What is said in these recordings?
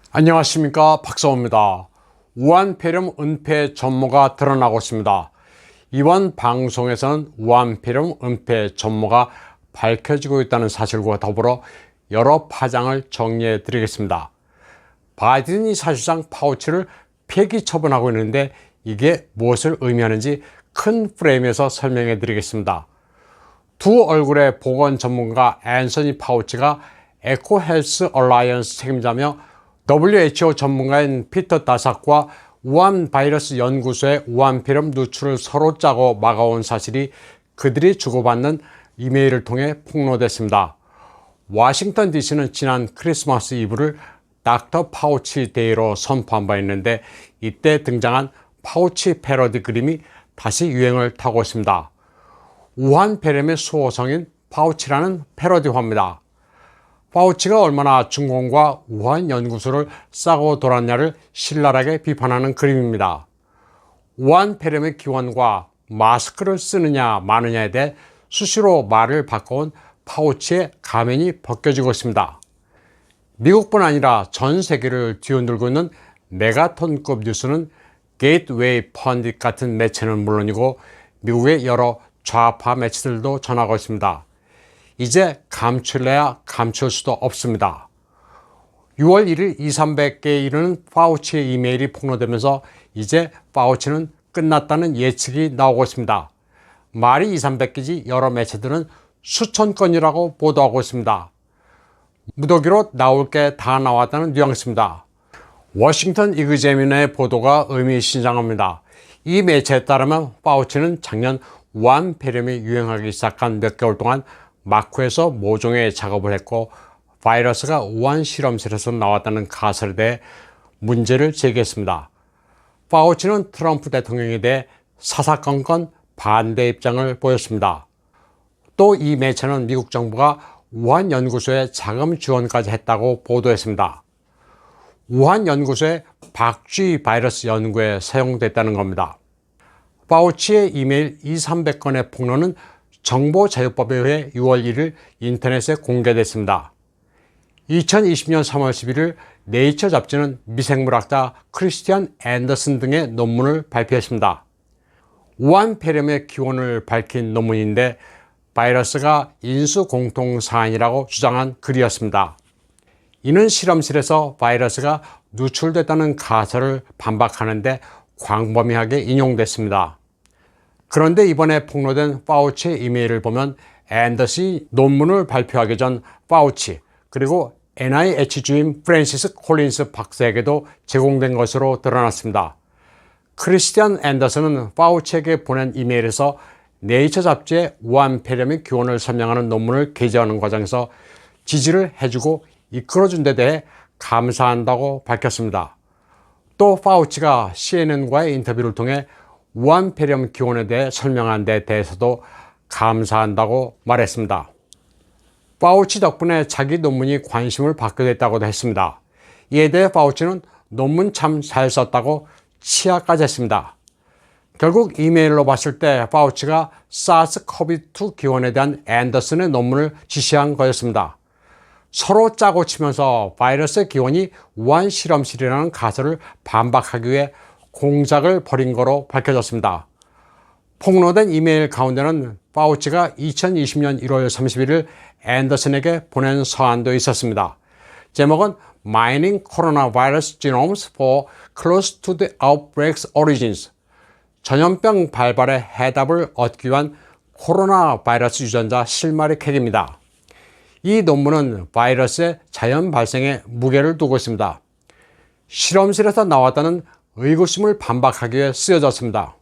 안녕하십니까, 박사호입니다. 우한폐렴 은폐 전모가 드러나고 있습니다. 이번 방송에서는 우한폐렴 은폐 전모가 밝혀지고 있다는 사실과 더불어 여러 파장을 정리해 드리겠습니다. 바이든이 사실상 파우치를 폐기 처분하고 있는데 이게 무엇을 의미하는지 큰 프레임에서 설명해 드리겠습니다. 두 얼굴의 보건 전문가 앤서니 파우치가 에코헬스 얼라이언스 책임자며 WHO 전문가인 피터 다삭과 우한 바이러스 연구소의 우한폐렴 누출을 서로 짜고 막아온 사실이 그들이 주고받는 이메일을 통해 폭로됐습니다. 워싱턴 DC는 지난 크리스마스 이브를 닥터 파우치 데이로 선포한 바 있는데 이때 등장한 파우치 패러디 그림이 다시 유행을 타고 있습니다. 우한폐렴의 수호성인 파우치라는 패러디화입니다. 파우치가 얼마나 중공과 우한 연구소를 싸고 돌았냐를 신랄하게 비판하는 그림입니다. 우한폐렴의 기원과 마스크를 쓰느냐 마느냐에 대해 수시로 말을 바꿔온 파우치의 가면이 벗겨지고 있습니다. 미국뿐 아니라 전 세계를 뒤흔들고 있는 메가톤급 뉴스는 게이트웨이 펀딧 같은 매체는 물론이고 미국의 여러 좌파 매체들도 전하고 있습니다. 이제 감출래야 감출 수도 없습니다. 6월 1일 2,300개에 이르는 파우치의 이메일이 폭로되면서 이제 파우치는 끝났다는 예측이 나오고 있습니다. 말이 2,300개지 여러 매체들은 수천 건이라고 보도하고 있습니다. 무더기로 나올 게 다 나왔다는 뉘앙스입니다. 워싱턴 이그제미너의 보도가 의미심장합니다. 이 매체에 따르면 파우치는 작년 우한폐렴이 유행하기 시작한 몇 개월 동안 마쿠에서 모종의 작업을 했고 바이러스가 우한 실험실에서 나왔다는 가설에 대해 문제를 제기했습니다. 파우치는 트럼프 대통령에 대해 사사건건 반대 입장을 보였습니다. 또 이 매체는 미국 정부가 우한 연구소에 자금 지원까지 했다고 보도했습니다. 우한 연구소의 박쥐 바이러스 연구에 사용됐다는 겁니다. 파우치의 이메일 2,300건의 폭로는 정보자유법에 의해 6월 1일 인터넷에 공개됐습니다. 2020년 3월 11일 네이처 잡지는 미생물학자 크리스티안 앤더슨 등의 논문을 발표했습니다. 우한폐렴의 기원을 밝힌 논문인데 바이러스가 인수공통사안이라고 주장한 글이었습니다. 이는 실험실에서 바이러스가 누출됐다는 가설을 반박하는데 광범위하게 인용됐습니다. 그런데 이번에 폭로된 파우치의 이메일을 보면 앤더슨이 논문을 발표하기 전 파우치 그리고 NIH 주임 프랜시스 콜린스 박사에게도 제공된 것으로 드러났습니다. 크리스티안 앤더슨은 파우치에게 보낸 이메일에서 네이처 잡지의 우한폐렴의 기원을 설명하는 논문을 게재하는 과정에서 지지를 해주고 이끌어준 데 대해 감사한다고 밝혔습니다. 또 파우치가 CNN과의 인터뷰를 통해 우한폐렴 기원에 대해 설명한 데 대해서도 감사한다고 말했습니다. 파우치 덕분에 자기 논문이 관심을 받게 됐다고도 했습니다. 이에 대해 파우치는 논문 참 잘 썼다고 치하까지 했습니다. 결국 이메일로 봤을 때 파우치가 사스코비2 기원에 대한 앤더슨의 논문을 지시한 거였습니다. 서로 짜고 치면서 바이러스의 기원이 우한 실험실이라는 가설을 반박하기 위해 공작을 벌인 거로 밝혀졌습니다. 폭로된 이메일 가운데는 파우치가 2020년 1월 31일 앤더슨에게 보낸 서한도 있었습니다. 제목은 Mining Coronavirus Genomes for Close to the Outbreak's Origins. 전염병 발발의 해답을 얻기 위한 코로나 바이러스 유전자 실마리 캐기입니다. 이 논문은 바이러스의 자연 발생에 무게를 두고 있습니다. 실험실에서 나왔다는 의구심을 반박하기 위해 쓰여졌습니다.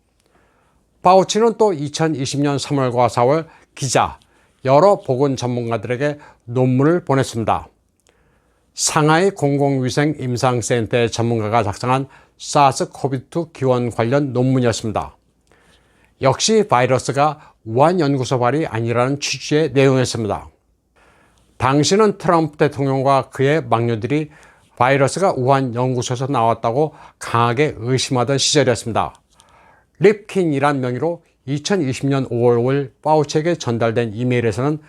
파우치는 또 2020년 3월과 4월 기자, 여러 보건 전문가들에게 논문을 보냈습니다. 상하이 공공위생임상센터의 전문가가 작성한 사스코비2 기원 관련 논문이었습니다. 역시 바이러스가 우한 연구소발이 아니라는 취지의 내용이었습니다. 당시는 트럼프 대통령과 그의 막류들이 바이러스가 우한 연구소에서 나왔다고 강하게 의심하던 시절이었습니다. 립킨이란 명의로 2020년 5월 5일 파우치에게 전달된 이메일에서는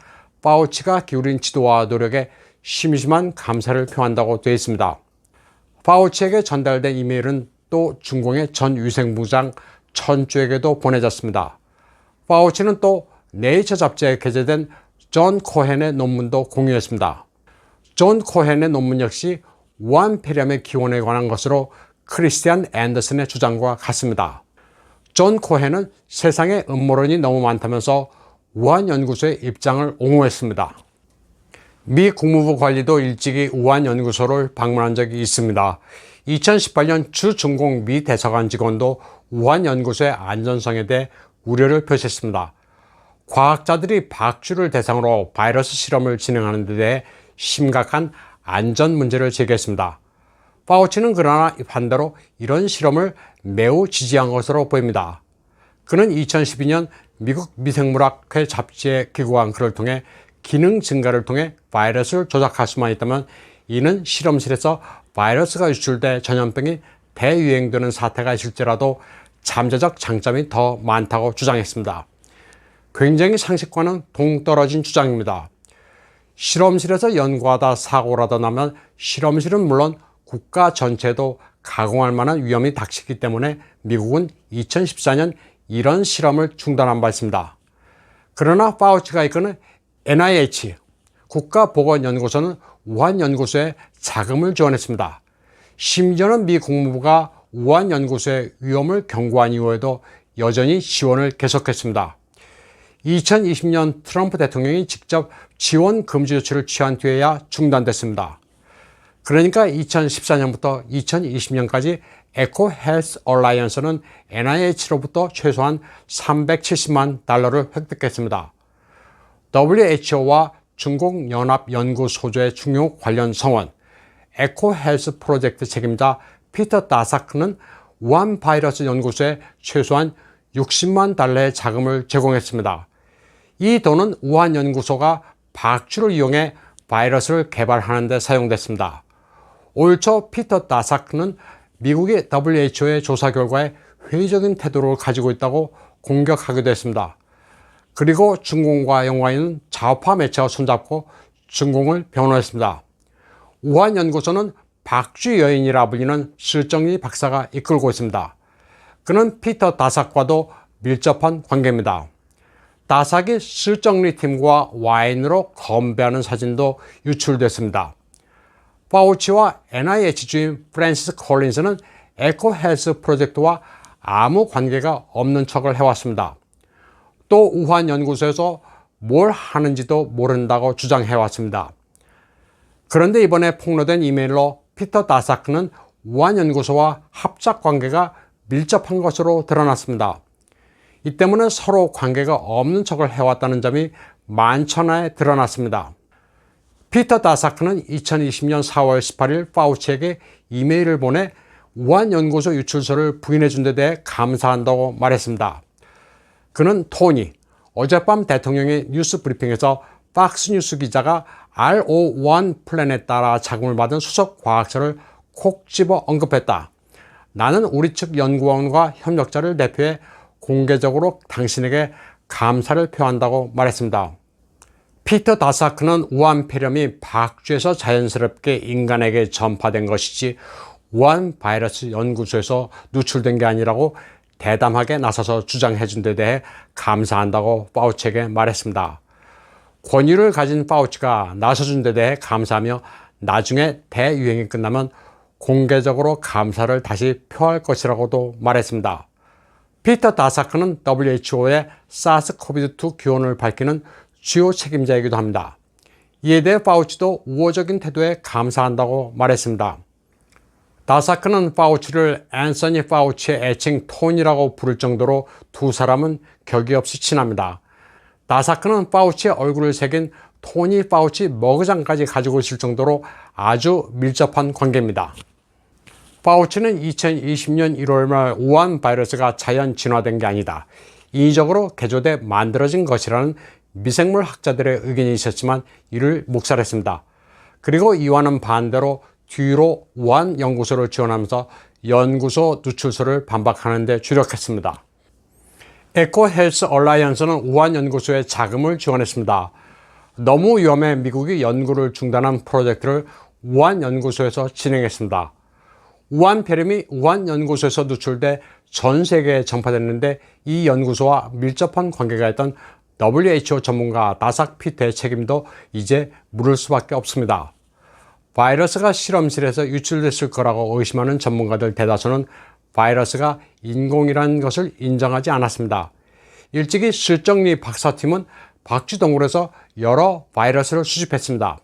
파우치가 기울인 지도와 노력에 심심한 감사를 표한다고 되어 있습니다. 파우치에게 전달된 이메일은 또 중공의 전 위생부장 천주에게도 보내졌습니다. 파우치는 또 네이처 잡지에 게재된 존 코헨의 논문도 공유했습니다. 존 코헨의 논문 역시 우한 폐렴의 기원에 관한 것으로 크리스티안 앤더슨의 주장과 같습니다. 존 코헨은 세상에 음모론이 너무 많다면서 우한 연구소의 입장을 옹호했습니다. 미 국무부 관리도 일찍이 우한 연구소를 방문한 적이 있습니다. 2018년 주중공 미 대사관 직원도 우한 연구소의 안전성에 대해 우려를 표시했습니다. 과학자들이 박쥐를 대상으로 바이러스 실험을 진행하는 데 대해 심각한 안전 문제를 제기했습니다. 파우치는 그러나 반대로 이런 실험을 매우 지지한 것으로 보입니다. 그는 2012년 미국 미생물학회 잡지에 기고한 글을 통해 기능 증가를 통해 바이러스를 조작할 수만 있다면 이는 실험실에서 바이러스가 유출돼 전염병이 대유행되는 사태가 있을지라도 잠재적 장점이 더 많다고 주장했습니다. 굉장히 상식과는 동떨어진 주장입니다. 실험실에서 연구하다 사고라도 나면 실험실은 물론 국가 전체도 가공할 만한 위험이 닥치기 때문에 미국은 2014년 이런 실험을 중단한 바 있습니다. 그러나 파우치가 이끄는 NIH 국가보건연구소는 우한 연구소에 자금을 지원했습니다. 심지어는 미 국무부가 우한 연구소의 위험을 경고한 이후에도 여전히 지원을 계속했습니다. 2020년 트럼프 대통령이 직접 지원 금지 조치를 취한 뒤에야 중단됐습니다. 그러니까 2014년부터 2020년까지 에코 헬스 얼라이언스는 NIH로부터 최소한 370만 달러를 획득했습니다. WHO와 중국 연합연구소조의 중요 관련 성원, 에코 헬스 프로젝트 책임자 피터 다사크는 우한 바이러스 연구소에 최소한 60만 달러의 자금을 제공했습니다. 이 돈은 우한 연구소가 박쥐를 이용해 바이러스를 개발하는 데 사용됐습니다. 올 초 피터 다사크는 미국의 WHO의 조사 결과에 회의적인 태도를 가지고 있다고 공격하기도 했습니다. 그리고 중공과 영화인은 좌파 매체와 손잡고 중공을 변호했습니다. 우한 연구소는 박쥐 여인이라 불리는 실정리 박사가 이끌고 있습니다. 그는 피터 다삭과도 밀접한 관계입니다. 다삭이 실정리 팀과 와인으로 건배하는 사진도 유출됐습니다. 파우치와 NIH 주임 프랜시스 콜린스는 에코 헬스 프로젝트와 아무 관계가 없는 척을 해왔습니다. 또 우한 연구소에서 뭘 하는지도 모른다고 주장해왔습니다. 그런데 이번에 폭로된 이메일로 피터 다사크는 우한 연구소와 합작 관계가 밀접한 것으로 드러났습니다. 이 때문에 서로 관계가 없는 척을 해왔다는 점이 만천하에 드러났습니다. 피터 다사크는 2020년 4월 18일 파우치에게 이메일을 보내 우한 연구소 유출소를 부인해 준 데 대해 감사한다고 말했습니다. 그는 토니, 어젯밤 대통령의 뉴스 브리핑에서 팍스뉴스 기자가 RO1 플랜에 따라 자금을 받은 수석 과학자를 콕 집어 언급했다. 나는 우리 측 연구원과 협력자를 대표해 공개적으로 당신에게 감사를 표한다고 말했습니다. 피터 다사크는 우한 폐렴이 박쥐에서 자연스럽게 인간에게 전파된 것이지 우한 바이러스 연구소에서 누출된 게 아니라고 대담하게 나서서 주장해 준 데 대해 감사한다고 파우치에게 말했습니다. 권위를 가진 파우치가 나서준 데 대해 감사하며 나중에 대유행이 끝나면 공개적으로 감사를 다시 표할 것이라고도 말했습니다. 피터 다사크는 WHO의 사스코비드2 기원을 밝히는 주요 책임자이기도 합니다. 이에 대해 파우치도 우호적인 태도에 감사한다고 말했습니다. 다사크는 파우치를 앤서니 파우치의 애칭 톤이라고 부를 정도로 두 사람은 격이 없이 친합니다. 다사크는 파우치의 얼굴을 새긴 토니 파우치 머그장까지 가지고 있을 정도로 아주 밀접한 관계입니다. 파우치는 2020년 1월 말 우한 바이러스가 자연 진화된 게 아니다. 인위적으로 개조돼 만들어진 것이라는 미생물 학자들의 의견이 있었지만 이를 묵살했습니다. 그리고 이와는 반대로 뒤로 우한 연구소를 지원하면서 연구소 누출소를 반박하는 데 주력했습니다. 에코 헬스 얼라이언스는 우한 연구소에 자금을 지원했습니다. 너무 위험해 미국이 연구를 중단한 프로젝트를 우한 연구소에서 진행했습니다. 우한 폐렴이 우한 연구소에서 누출돼 전 세계에 전파됐는데 이 연구소와 밀접한 관계가 있던 WHO 전문가 나삭 피터의 책임도 이제 물을 수밖에 없습니다. 바이러스가 실험실에서 유출됐을 거라고 의심하는 전문가들 대다수는 바이러스가 인공이라는 것을 인정하지 않았습니다. 일찍이 실정리 박사팀은 박쥐동물에서 여러 바이러스를 수집했습니다.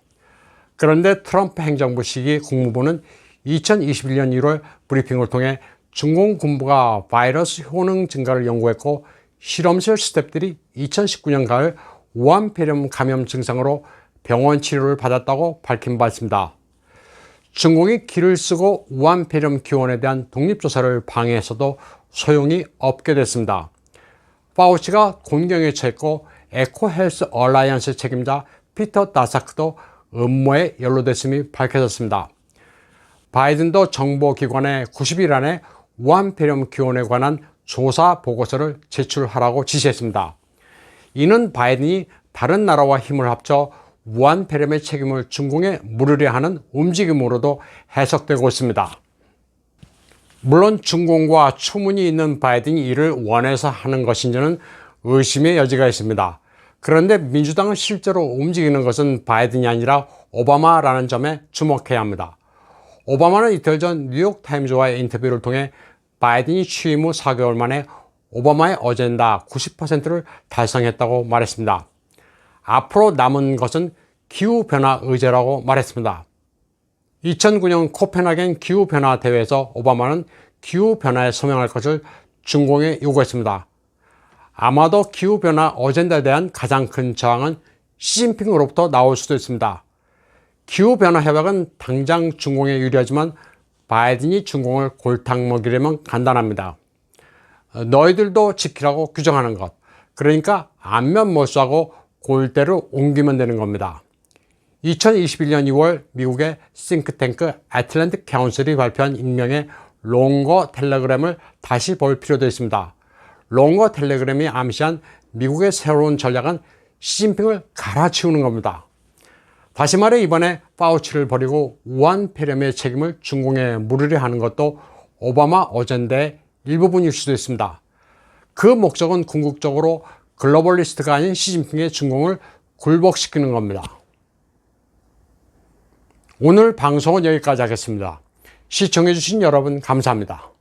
그런데 트럼프 행정부 시기 국무부는 2021년 1월 브리핑을 통해 중공 군부가 바이러스 효능 증가를 연구했고 실험실 스태프들이 2019년 가을 우한 폐렴 감염 증상으로 병원 치료를 받았다고 밝힌 바 있습니다. 중공이 기를 쓰고 우한 폐렴 기원에 대한 독립조사를 방해해서도 소용이 없게 됐습니다. 파우치가 곤경에 처했고 에코헬스 얼라이언스 책임자 피터 나사크도 음모에 연루됐음이 밝혀졌습니다. 바이든도 정보기관에 90일 안에 우한 폐렴 기원에 관한 조사 보고서를 제출하라고 지시했습니다. 이는 바이든이 다른 나라와 힘을 합쳐 우한 폐렴의 책임을 중공에 물으려 하는 움직임으로도 해석되고 있습니다. 물론 중공과 추문이 있는 바이든이 이를 원해서 하는 것인지는 의심의 여지가 있습니다. 그런데 민주당은 실제로 움직이는 것은 바이든이 아니라 오바마라는 점에 주목해야 합니다. 오바마는 이틀 전 뉴욕타임즈와의 인터뷰를 통해 바이든이 취임 후 4개월 만에 오바마의 어젠다 90%를 달성했다고 말했습니다. 앞으로 남은 것은 기후변화 의제라고 말했습니다. 2009년 코펜하겐 기후변화 대회에서 오바마는 기후변화에 서명할 것을 중공에 요구했습니다. 아마도 기후변화 어젠다에 대한 가장 큰 저항은 시진핑으로부터 나올 수도 있습니다. 기후변화 협약은 당장 중공에 유리하지만 바이든이 중공을 골탕 먹이려면 간단합니다. 너희들도 지키라고 규정하는 것. 그러니까 안면 몰수하고 골대를 옮기면 되는 겁니다. 2021년 2월 미국의 싱크탱크 애틀랜틱 카운슬이 발표한 익명의 롱거 텔레그램을 다시 볼 필요도 있습니다. 롱거 텔레그램이 암시한 미국의 새로운 전략은 시진핑을 갈아치우는 겁니다. 다시 말해 이번에 파우치를 버리고 우한 폐렴의 책임을 중공에 물으려 하는 것도 오바마 어젠다의 일부분일 수도 있습니다. 그 목적은 궁극적으로 글로벌리스트가 아닌 시진핑의 중공을 굴복시키는 겁니다. 오늘 방송은 여기까지 하겠습니다. 시청해주신 여러분 감사합니다.